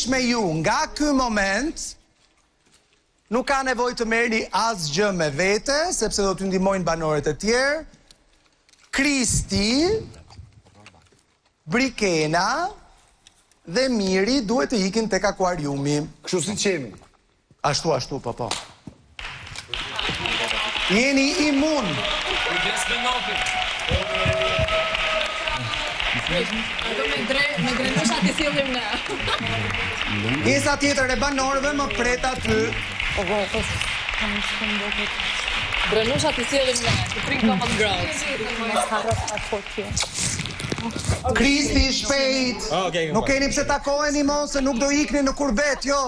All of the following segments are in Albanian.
Sigurisht me ju, nga ky moment, nuk ka nevojë të merrni asgjë me vete, sepse do t'ju ndihmojnë banorët e tjerë. Kristi, Brikena dhe Miri duhet të ikin tek akuariumi. Kështu si qemi. Ashtu, po. Jeni imun. Ato me grenosha të sillim në. Pjesa tjetër e banorëve më pret aty. Grenosha të sillim në, të prik pa më ngrohtë. Kristi shpejt. Nuk keni pse takoheni mo, se nuk do ikni në kurbet, jo.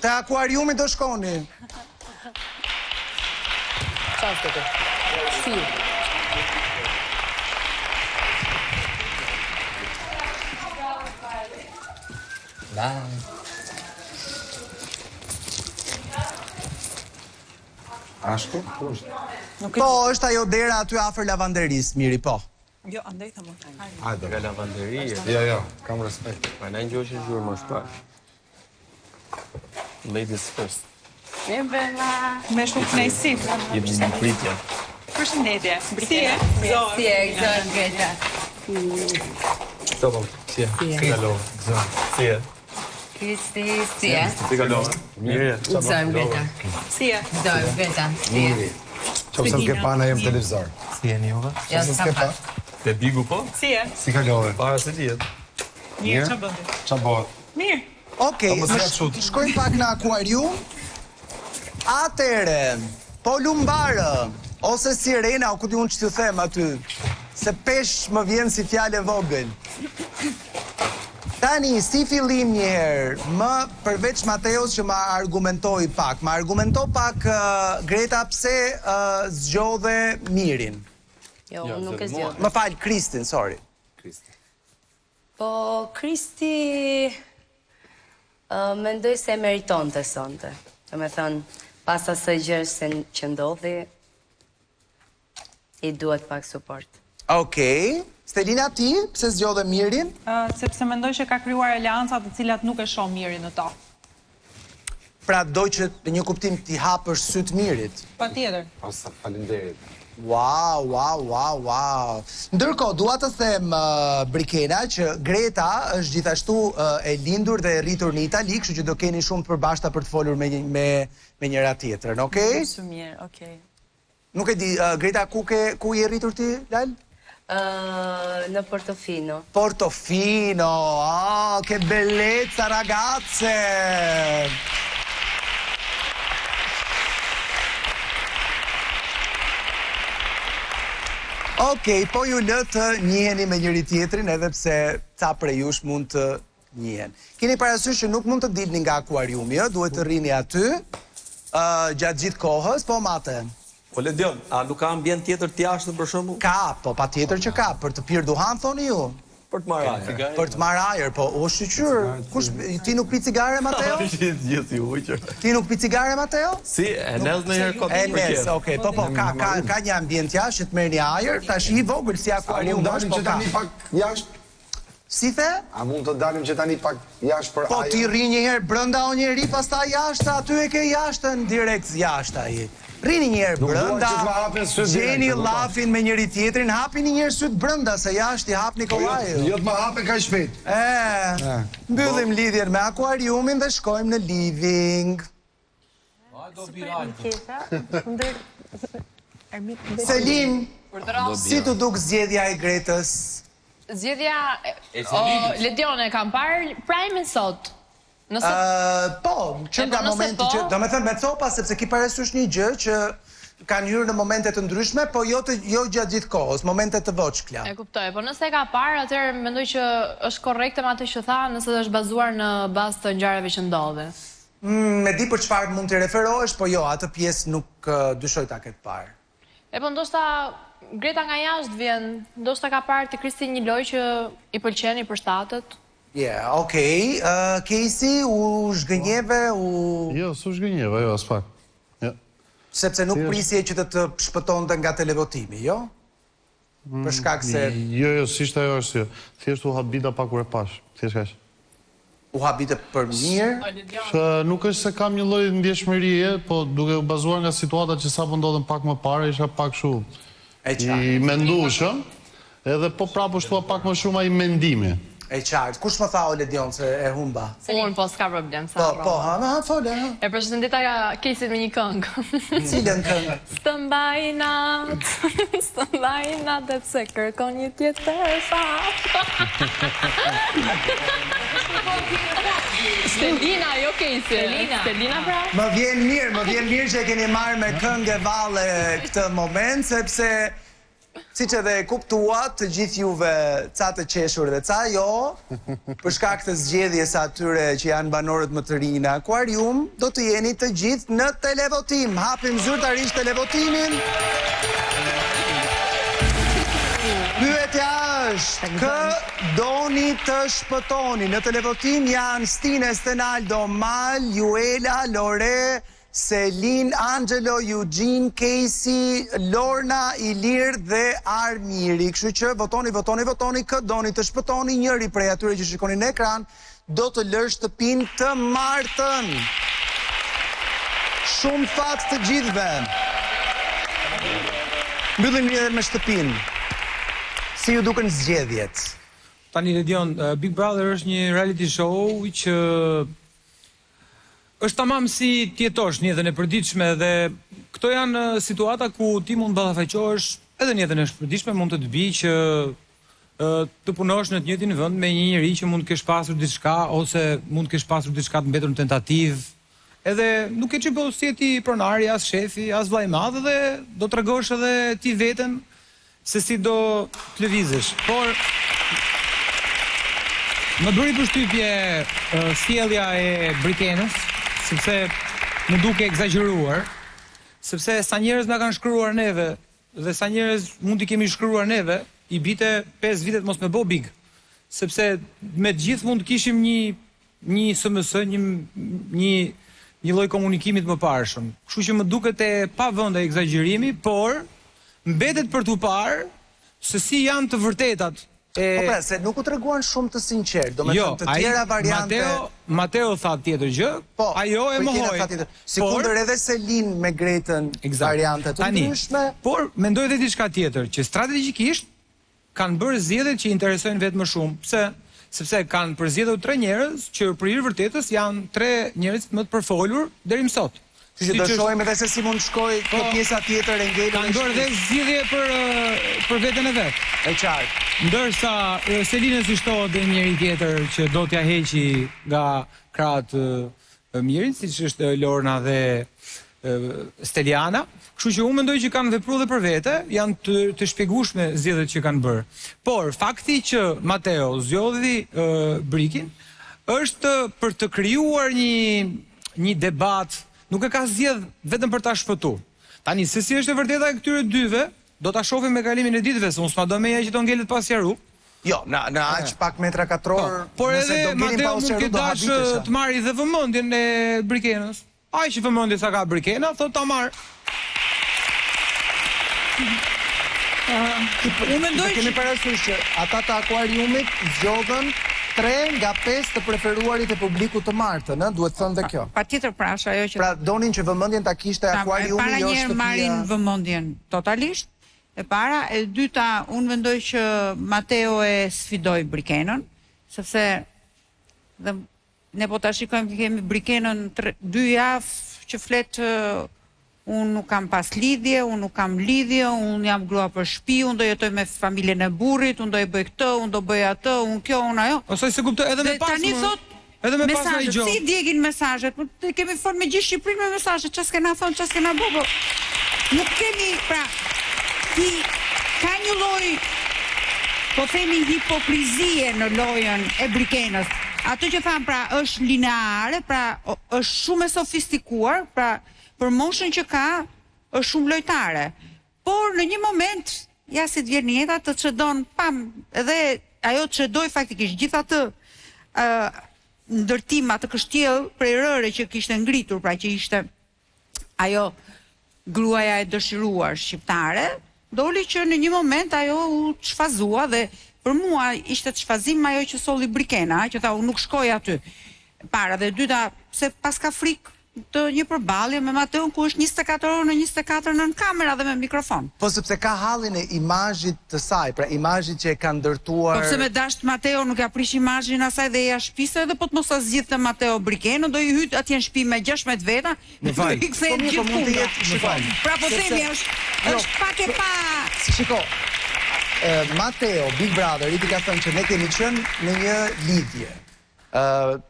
Te akuariumi do shkoni. Çfarë të? Si. Ashtu? Po, është ajo dera aty afër lavanderis, Miri, po. Jo, andaj thamë. Hajde. Nga lavanderia. Jo, kam respekt. Ma në ngjoshin zhurë më shpak. Ladies first. Me shumë knajsi. Jemi në pritje. Përshëndetje. Si e? Si e, Gëzën Greta. Topom, si e? Si kalova? Si e? Kristi, si e? Si kalova? Mirë. Gëzën Greta. Si e? Gëzën Greta. Miri. Qofse s'ke pa na jem televizor. Si e njova? Jo, s'ka pa. Te bigu po? Si e? Si kalove? Para se dihet. Mirë, që bëndi? Qa bëhet? Mirë. Okej, shkojmë pak në akuarium. Atere, po lumbarë, ose sirena, o këtë unë që t'ju them aty, se pesh më vjen si fjale vogël. Tani, si fillim njëherë, më përveç Mateos që ma argumentoj pak, ma argumento pak Greta pse zgjodhe Mirin. Jo, unë nuk e zgjodh. Më falë, Kristin, sorry. Po, Kristi mendoj se meriton të sonte. Do me thënë, pas asaj gjë që ndodhi, i duhet pak suport. Okej. Stelina, ti, pse zgjodhe Mirin? Sepse mendoj që ka krijuar aleanca të cilat nuk e shoh Mirin në to. Pra doj që në një kuptim t'i hapësh syt Mirit. Patjetër. Asa, falenderit. Wow. Ndërkohë, dua të them, Brikena, që Greta është gjithashtu e lindur dhe e rritur në Itali, kështu që do keni shumë të përbashkëta për të folur me njëra tjetrën, okay? Shumë mirë, okay. Nuk e di, Greta, ku je rritur ti, Lal? Në Portofino. Portofino, che bellezza, ragazze! Okej, po ju lë të njiheni me njëri tjetrin, edhe pse ca prej jush mund të njihen. Keni parasysh që nuk mund të dilni nga akuariumi, duhet të rrini aty, gjatë gjithë kohës, po Mate? Po Ledion, a nuk ka ambient tjetër t'jashtë për shembull? Ka, po pa tjetër që ka, për të pirë duhan, thoni ju? Për të marrë ajër. Për të marrë ajër, po, o shqyqyr, ti nuk pi cigare, Mateo? Gjithë si ujqër. Ti nuk pi cigare, Mateo? Si, e nes në herë kotë E nes, okej, po, ka një ambient jashtë që të merë një ajër, tash i vogël si akuarium është, po ka. A mund të dalim që tani pak jashtë? Si the? A mund të dalim që tani pak jashtë për ajër? Po ti rri një herë brënda o njeri, pas ta jashtë, aty e ke jashtën direkt jashtë aji. Rini një herë brënda, gjeni lafin me njëri tjetrin, hapini një herë syt brënda, se jashtë i hap Nikolaj. Jo të më hape ka shpejt. Mbyllim lidhjen me akuariumin dhe shkojmë në living. Selin, si të duk zgjedhja e Gretës? Zgjedhja, Ledione, kam parë Prime sot. Po, që nga momenti që, do me thënë me copa, sepse ki parasysh një gjë që kanë hyrë në momente të ndryshme, po jo gjatë gjithë kohës, momente të voçkla. E kuptoj, po nëse ka parë, atëherë mendoj që është korrekte me atë që tha, nëse është bazuar në bazë të ngjarjeve që ndodhe. Me di për çfarë mund të referohesh, po jo, atë pjesë nuk dyshoj ta ketë parë. E po ndoshta Greta nga jashtë vjen, ndoshta ka parë të Kristi një lojë që i pëlqen, i përshtatet. Okej. Casey, u zhgënjeve, Jo, s'u zhgënjeve, jo, as pak. Sepse nuk prisje që të shpëtonte nga televotimi, jo? Për shkak se... Jo, s'ishte ajo është, thjesht u habita pa kur e pash, thjesht kaq. U habite për mirë? Që nuk është se kam një lloj ndjeshmërie, po duke u bazuar nga situata që sapo ndodhen pak më parë, isha pak kështu i mendueshëm, edhe po prapë shtua pak më shumë ai mendimi. E qartë. Kush më tha Ole Dion se e humba? Unë po s'ka problem. Fole. E përshëndeta Kesit me një këngë. Cilën këngë? Stë mbaj natë dhe se kërkon një tjetër sa. Stelina, jo Kesi. Stelina pra? Më vjen mirë që e keni marrë me këngë e valle këtë moment, sepse siç edhe e kuptuat, të gjithë juve ca të qeshur dhe ca jo, për shkak të zgjedhjes atyre që janë banorët më të rinj në Akvarium, do të jeni të gjithë në televotim. Hapim zyrtarisht televotimin. Pyetja është, kë doni të shpëtoni? Në televotim janë Stine, Stenaldo, Mal, Juela, Lore, Selin, Angelo, Eugene, Casey, Lorna, Ilir dhe Armiri. Kështu që votoni, kë doni të shpëtoni? Njëri prej atyre që shikoni në ekran do të lërë shtëpinë të martën. Shumë fat të gjithëve. Mbyllim edhe me shtëpinë. Si ju duken zgjedhjet? Tani Ledion, Big Brother është një reality show që është tamam si tjetosh në jetën e përditshme dhe këto janë situata ku ti mund ballafaqohesh edhe në jetën e përditshme, mund të bi që të punosh në të njëjtin vend me një njerëz që mund të kesh pasur diçka ose mund të kesh pasur diçka të mbetur në tentativë. Edhe nuk e çdo si ti pronari, as shefi, as vllai i madh dhe do t'rregosh edhe ti veten se si do të lëvizësh. Por më bëri përshtypje sjellja e Brikenës, sepse më duke egzageruar, sepse sa njerëz na kanë shkruar neve dhe sa njerëz mund t'i kemi shkruar neve, i bite 5 vitet mos me bo big. Sepse me gjithë mund kishim një SMS, një lloj komunikimit më parshëm. Kështu që më duket e pa vende egzagerimi, por mbetet për t'u parë se si janë të vërtetat. Po pra, se nuk u treguan shumë të sinqert, do me thënë të tjera variante. Mateo tha tjetër gjë, ajo e mohoi. Sikundër edhe Selin me Gretën variante të ndryshme. Por mendoj edhe diçka tjetër, që strategjikisht kanë bërë zgjedhjet që interesojnë vetë më shumë. Pse? Sepse kanë përzgjedhur 3 njerëz që për hir vërtetës janë 3 njerëz më të përfolur deri më sot. Që do shohim edhe se si mund shkoj kjo pjesa tjetër e ngelur. Kanë bërë dhe zgjidhje për veten e vet. E qartë. Ndërsa Selinës i shtohet dhe njëri tjetër që do t'ja heqi nga krahët mirë, siç është Lorna dhe Steliana. Kështu që unë mendoj që kanë vepruar dhe për vete, janë të shpjegueshme zgjedhjet që kanë bërë. Por fakti që Mateo zgjodhi Brikin është për të krijuar një debat. Nuk e ka zgjedh vetëm për ta shpëtuar. Tani se si është e vërteta e këtyre dyve, do ta shohim me kalimin e ditëve, se unë s'ma do meja që do ngelet pas jaru. Jo, në aq pak metra katror. Por edhe Mateo mund të dash të marrë dhe vëmendjen e Brikenës. Ai që vëmendje sa ka Brikena, thotë ta marr. Unë mendoj kemi parasysh që ata të Akvariumit zgjodhen 3 nga 5 të preferuarit e publikut të martën, duhet thënë dhe kjo. Patjetër pra, është ajo që... Pra donin që vëmendjen ta kishte Akvariumi, para jo njerë shtëpia. marrin vëmendjen totalisht, e para, e dyta, unë mendoj që Mateo e sfidoi Brikenën, sepse dhe ne po ta shikojmë që kemi Brikenën 2 javë që flet unë nuk kam pas lidhje, unë nuk kam lidhje, unë jam grua për shtëpi, unë do jetoj me familjen e burrit, unë do i bëj këtë, unë do bëj atë, unë kjo, unë ajo. Ose se kuptoj edhe me pas. Tani thot mesazhet, si djegin mesazhet? Kemi fol me gjithë Shqipërinë me mesazhe, ç'as kena thon, ç'as kena bë, po nuk kemi, pra, ti ka një lloj, po themi hipokrizie në lojën e Brikenës. Ato që tham, pra, është lineare, pra, është shumë e sofistikuar, pra, për moshën që ka, është shumë lojtare. Por në një moment, ja si të vjen jeta, të çedon pam, edhe ajo çedoi faktikisht gjithë atë ndërtim, atë kështjell prej rëre që kishte ngritur, pra që ishte ajo gruaja e dëshiruar shqiptare, doli që në një moment ajo u çfazua dhe për mua ishte të shfazim ajo që solli Brikena, që tha unë nuk shkoj aty. Para dhe dyta, se pas ka frikë të një përballje me Mateun ku është 24 orë në 24 nën kamera dhe me mikrofon. Po sepse ka hallin e imazhit të saj, pra imazhit që e ka ndërtuar. Po pse me dasht Mateo nuk ja prish imazhin asaj dhe ja shpisë edhe po të mos sa zgjidhte Mateo Brikenën, do i hyt atje në shtëpi me 16 veta, do i kthehen gjithë. Pra po themi është pak e pa. Shiko. Mateo, Big Brother, i ka thënë që ne kemi qenë në një lidhje.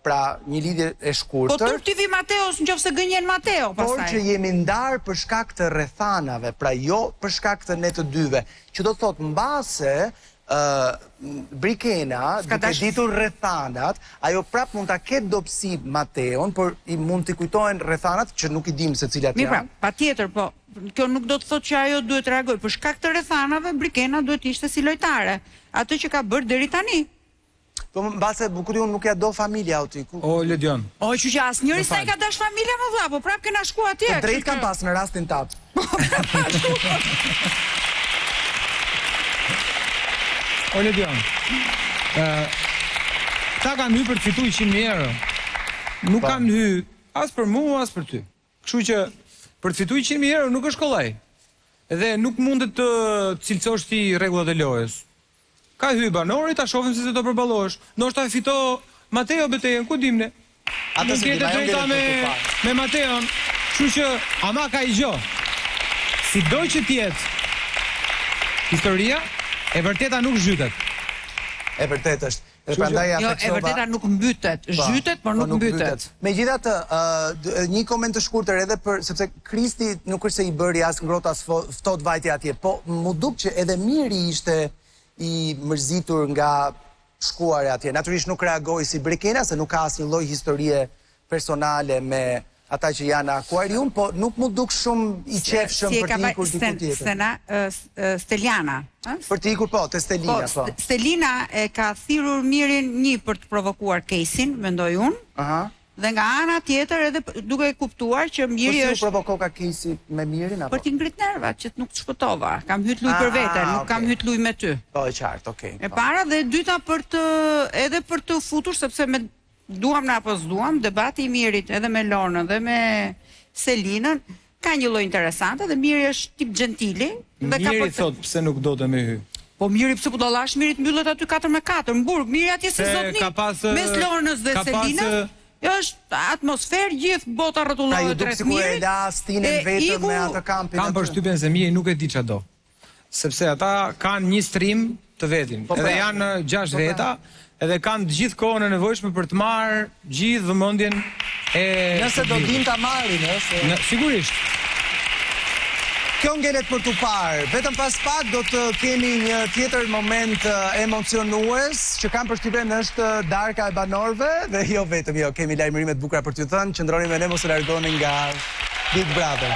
Pra një lidhje e shkurtër. Po turp TV Mateos nëse gënjen Mateo pastaj. Por që jemi ndarë për shkak të rrethanave, pra jo për shkak të ne të dyve, që do të thotë mbase Brikena, duke ditur rrethanat, ajo prap mund ta ketë dobësi Mateon, por i mund t'i kujtohen rrethanat që nuk i dim se cilat janë. Mirë, pra, patjetër, po kjo nuk do të thotë që ajo duhet të reagojë. Për shkak të rrethanave, Brikena duhet ishte si lojtare, atë që ka bërë deri tani. Po mbase bukuri unë nuk ja do familja oti. O, Ledion. O, që që asnjëri s'ka ka dash familja më vlla, po prap kena shku atje. Të drejt kam pas në rastin tat. O, Ledion. Ta kam hy për të fitu 100.000 euro. Nuk kam hy as për mua, as për ty. Kështu që për të fitu 100.000 euro nuk është kollaj. Edhe nuk mundet të cilësosh ti rregullat e lojës. Ka hy banori, ta shohim se do përballohesh. Ndoshta e fito Mateo betejën, ku dimne? Ata se ketë drejta me Mateon. Kështu që ama ka i gjo. Si doj që tjetë historia, e vërteta nuk zhytet. E vërtet është. Jo, e vërteta nuk mbytet. Zhytet, por nuk mbytet. Megjithatë, një koment të shkurtër edhe për sepse Kristi nuk është se i bëri as ngrohtë as ftohtë vajti atje, po mu duk që edhe Miri ishte i mërzitur nga shkuare atje. Natyrisht nuk reagoi si Brikena, se nuk ka asnjë lloj historie personale me ata që janë akuarium, po nuk mu duk shumë i qefshëm për të ikur diku tjetër. Steliana. Për të ikur, po, te Stelina, po. Stelina e ka thirrur Mirin një për të provokuar kesin, mendoj unë. Dhe nga ana tjetër edhe duke kuptuar që Miri është... Po si u provokoka Kesi me Mirin, apo? Për t'i ngrit nervat, që nuk të shpëtova. Kam hyt luj për vete, nuk kam hyt luj me ty. Po, e qartë, okej. E para dhe dyta edhe për të futur, sepse me duam në apo s'duam, debati i Mirit edhe me Lornën dhe me Selinën, ka një lloj interesante dhe Miri është tip gentili. Miri thot pse nuk do të me hy. Po Miri pse po dallash Mirit mbyllet aty 4-4 në burg. Miri atje si zotni mes Lornës dhe Selinës. Është atmosferë, gjithë bota rrotullohet rreth Mirit. Vetëm me atë kampin. Kam përshtypjen se Miri nuk e di çfarë do. Sepse ata kanë një stream të vetin. Edhe janë 6 veta, edhe kanë të gjithë kohën e nevojshme për të marrë gjithë vëmendjen e... Nëse do din ta marrin, ëh. Sigurisht. Kjo ngelet për t'u parë. Vetëm pas pak do të kemi një tjetër moment emocionues që kam përshtypjen është darka e banorëve dhe jo vetëm, jo, kemi lajmërimet bukura për t'ju thënë, qëndroni me ne, mos u largoni nga Big Brother.